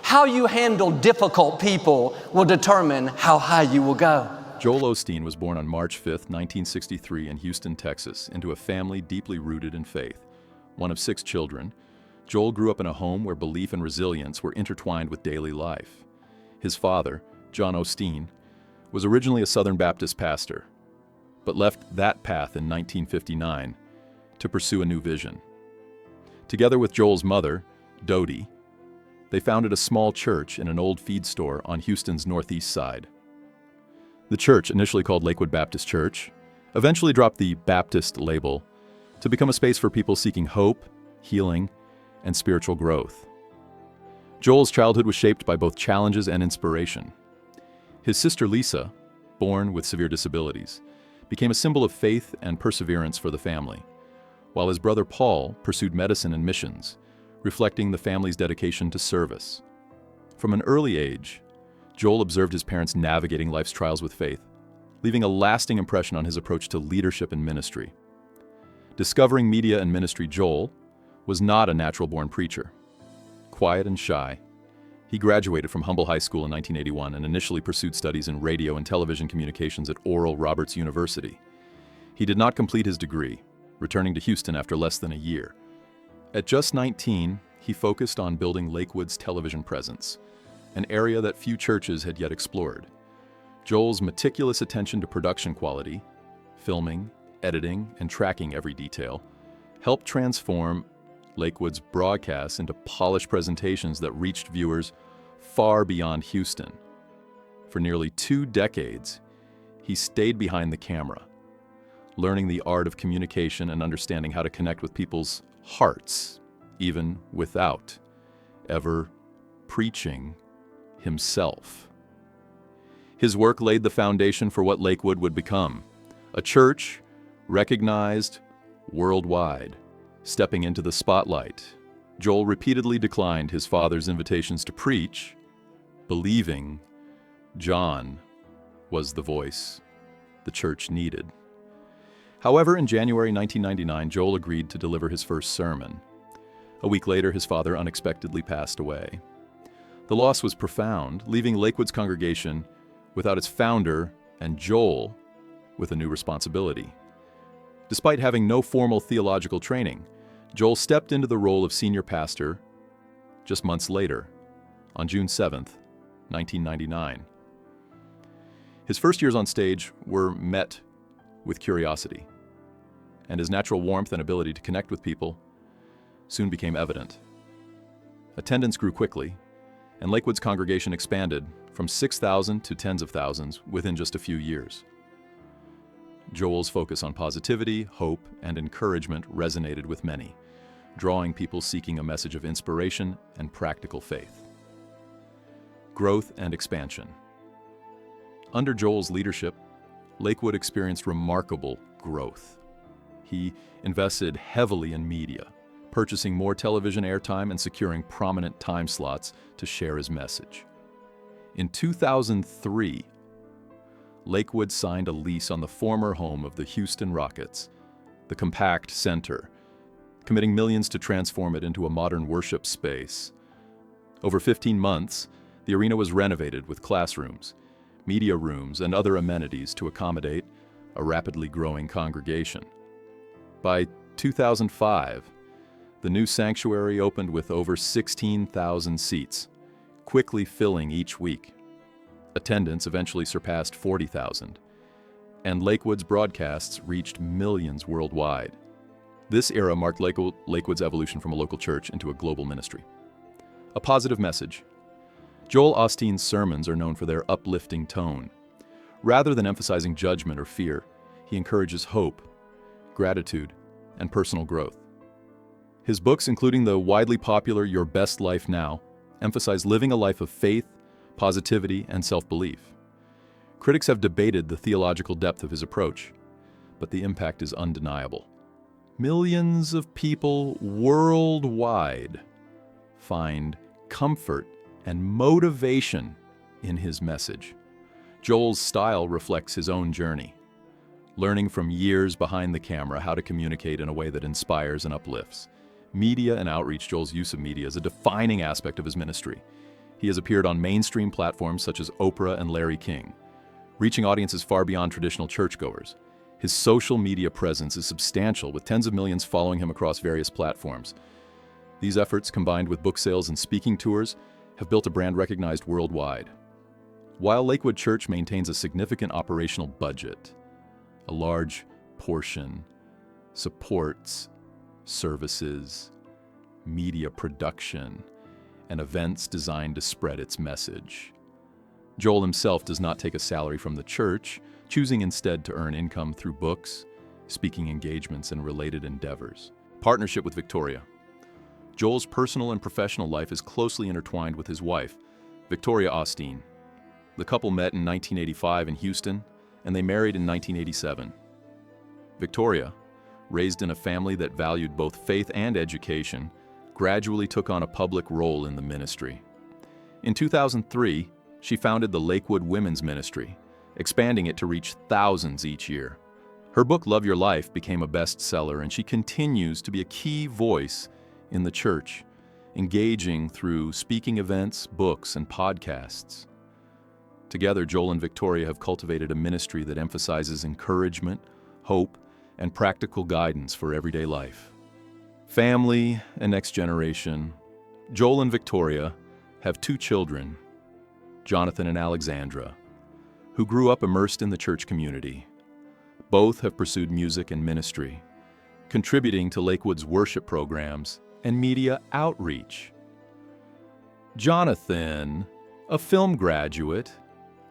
How you handle difficult people will determine how high you will go. Joel Osteen was born on March 5, 1963 in Houston, Texas, into a family deeply rooted in faith. One of 6 children, Joel grew up in a home where belief and resilience were intertwined with daily life. His father, John Osteen, was originally a Southern Baptist pastor, but left that path in 1959 to pursue a new vision. Together with Joel's mother, Dodie, they founded a small church in an old feed store on Houston's northeast side. The church, initially called Lakewood Baptist Church, eventually dropped the Baptist label to become a space for people seeking hope, healing, and spiritual growth. Joel's childhood was shaped by both challenges and inspiration. His sister Lisa, born with severe disabilities, became a symbol of faith and perseverance for the family, while his brother Paul pursued medicine and missions, reflecting the family's dedication to service. From an early age, Joel observed his parents navigating life's trials with faith, leaving a lasting impression on his approach to leadership and ministry. Discovering media and ministry, Joel was not a natural-born preacher. Quiet and shy, he graduated from Humble High School in 1981 and initially pursued studies in radio and television communications at Oral Roberts University. He did not complete his degree, returning to Houston after less than a year. At just 19, he focused on building Lakewood's television presence, an area that few churches had yet explored. Joel's meticulous attention to production quality, filming, editing, and tracking every detail, helped transform Lakewood's broadcasts into polished presentations that reached viewers far beyond Houston. For nearly 2 decades, he stayed behind the camera, learning the art of communication and understanding how to connect with people's hearts, even without ever preaching himself. His work laid the foundation for what Lakewood would become, a church recognized worldwide. Stepping into the spotlight, Joel repeatedly declined his father's invitations to preach, believing John was the voice the church needed. However, in January 1999, Joel agreed to deliver his first sermon. A week later, his father unexpectedly passed away. The loss was profound, leaving Lakewood's congregation without its founder and Joel with a new responsibility. Despite having no formal theological training, Joel stepped into the role of senior pastor just months later, on June 7th, 1999. His first years on stage were met with curiosity, and his natural warmth and ability to connect with people soon became evident. Attendance grew quickly, and Lakewood's congregation expanded from 6,000 to tens of thousands within just a few years. Joel's focus on positivity, hope, and encouragement resonated with many, drawing people seeking a message of inspiration and practical faith. Growth and expansion. Under Joel's leadership, Lakewood experienced remarkable growth. He invested heavily in media, purchasing more television airtime and securing prominent time slots to share his message. In 2003, Lakewood signed a lease on the former home of the Houston Rockets, the Compact Center, committing millions to transform it into a modern worship space. Over 15 months, the arena was renovated with classrooms, media rooms, and other amenities to accommodate a rapidly growing congregation. By 2005, the new sanctuary opened with over 16,000 seats, quickly filling each week. Attendance eventually surpassed 40,000, and Lakewood's broadcasts reached millions worldwide. This era marked Lakewood's evolution from a local church into a global ministry. A positive message. Joel Osteen's sermons are known for their uplifting tone. Rather than emphasizing judgment or fear, he encourages hope, gratitude, and personal growth. His books, including the widely popular Your Best Life Now, emphasize living a life of faith, positivity, and self-belief. Critics have debated the theological depth of his approach, but the impact is undeniable. Millions of people worldwide find comfort and motivation in his message. Joel's style reflects his own journey, learning from years behind the camera how to communicate in a way that inspires and uplifts. Media and outreach. Joel's use of media is a defining aspect of his ministry. He has appeared on mainstream platforms such as Oprah and Larry King, reaching audiences far beyond traditional churchgoers. His social media presence is substantial, with tens of millions following him across various platforms. These efforts, combined with book sales and speaking tours, have built a brand recognized worldwide. While Lakewood Church maintains a significant operational budget, a large portion supports services, media production, and events designed to spread its message. Joel himself does not take a salary from the church, choosing instead to earn income through books, speaking engagements, and related endeavors. Partnership with Victoria. Joel's personal and professional life is closely intertwined with his wife, Victoria Osteen. The couple met in 1985 in Houston, and they married in 1987. Victoria, raised in a family that valued both faith and education, gradually took on a public role in the ministry. In 2003, she founded the Lakewood Women's Ministry, expanding it to reach thousands each year. Her book, Love Your Life, became a bestseller, and she continues to be a key voice in the church, engaging through speaking events, books, and podcasts. Together, Joel and Victoria have cultivated a ministry that emphasizes encouragement, hope, and practical guidance for everyday life. Family and next generation. Joel and Victoria have 2 children, Jonathan and Alexandra, who grew up immersed in the church community. Both have pursued music and ministry, contributing to Lakewood's worship programs and media outreach. Jonathan, a film graduate,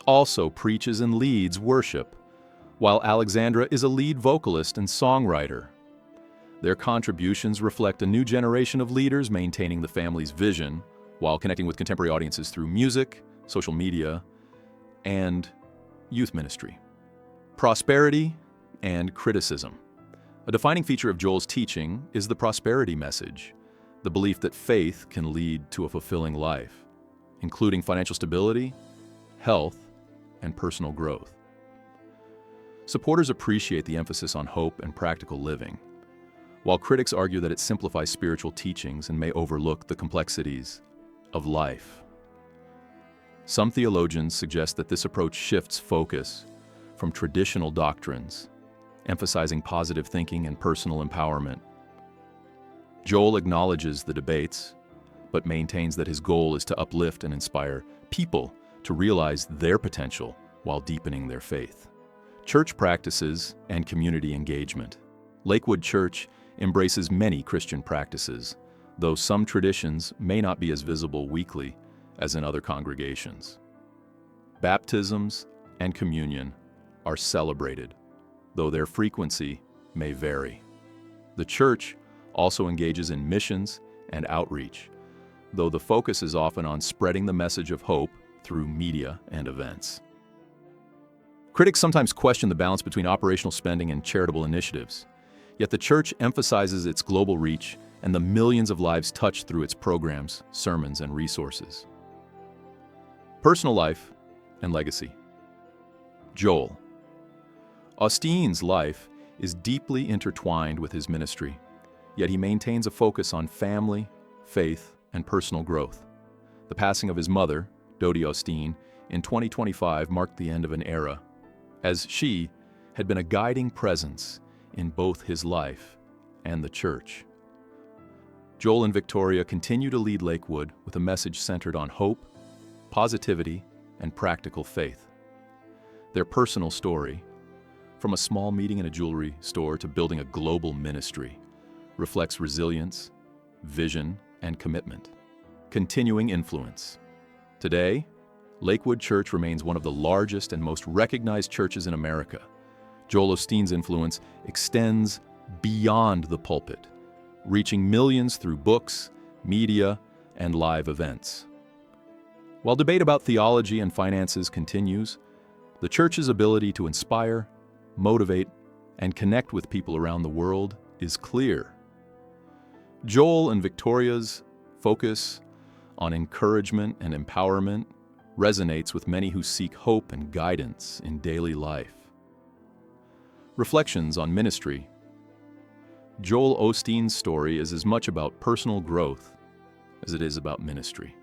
also preaches and leads worship, while Alexandra is a lead vocalist and songwriter. Their contributions reflect a new generation of leaders maintaining the family's vision while connecting with contemporary audiences through music, social media, and youth ministry. Prosperity and criticism. A defining feature of Joel's teaching is the prosperity message, the belief that faith can lead to a fulfilling life, including financial stability, health, and personal growth. Supporters appreciate the emphasis on hope and practical living, while critics argue that it simplifies spiritual teachings and may overlook the complexities of life. Some theologians suggest that this approach shifts focus from traditional doctrines, emphasizing positive thinking and personal empowerment. Joel acknowledges the debates, but maintains that his goal is to uplift and inspire people to realize their potential while deepening their faith. Church practices and community engagement. Lakewood Church embraces many Christian practices, though some traditions may not be as visible weekly as in other congregations. Baptisms and communion are celebrated, though their frequency may vary. The church also engages in missions and outreach, though the focus is often on spreading the message of hope through media and events. Critics sometimes question the balance between operational spending and charitable initiatives, yet the church emphasizes its global reach and the millions of lives touched through its programs, sermons, and resources. Personal life and legacy. Joel. Osteen's life is deeply intertwined with his ministry, yet he maintains a focus on family, faith, and personal growth. The passing of his mother, Dodie Osteen, in 2025 marked the end of an era, as she had been a guiding presence in both his life and the church. Joel and Victoria continue to lead Lakewood with a message centered on hope, positivity, and practical faith. Their personal story, from a small meeting in a jewelry store to building a global ministry, reflects resilience, vision, and commitment. Continuing influence. Today, Lakewood Church remains one of the largest and most recognized churches in America. Joel Osteen's influence extends beyond the pulpit, reaching millions through books, media, and live events. While debate about theology and finances continues, the church's ability to inspire, motivate, and connect with people around the world is clear. Joel and Victoria's focus on encouragement and empowerment resonates with many who seek hope and guidance in daily life. Reflections on ministry. Joel Osteen's story is as much about personal growth as it is about ministry.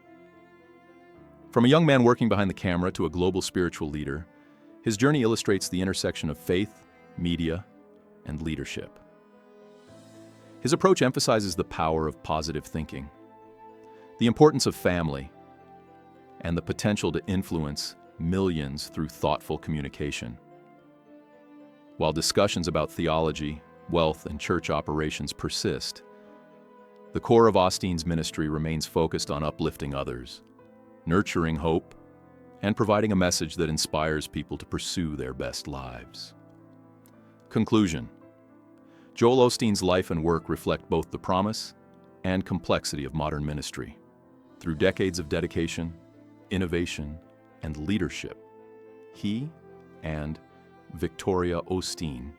From a young man working behind the camera to a global spiritual leader, his journey illustrates the intersection of faith, media, and leadership. His approach emphasizes the power of positive thinking, the importance of family, and the potential to influence millions through thoughtful communication. While discussions about theology, wealth, and church operations persist, the core of Osteen's ministry remains focused on uplifting others, nurturing hope, and providing a message that inspires people to pursue their best lives. Conclusion: Joel Osteen's life and work reflect both the promise and complexity of modern ministry. Through decades of dedication, innovation, and leadership, he and Victoria Osteen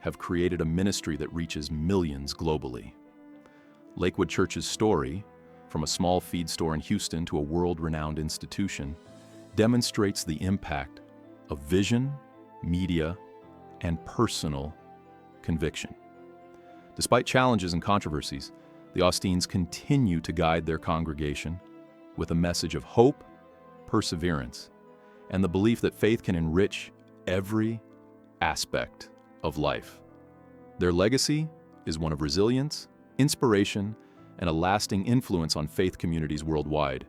have created a ministry that reaches millions globally. Lakewood Church's story, from a small feed store in Houston to a world-renowned institution, demonstrates the impact of vision, media, and personal conviction. Despite challenges and controversies, the Osteens continue to guide their congregation with a message of hope, perseverance, and the belief that faith can enrich every aspect of life. Their legacy is one of resilience, inspiration, and a lasting influence on faith communities worldwide.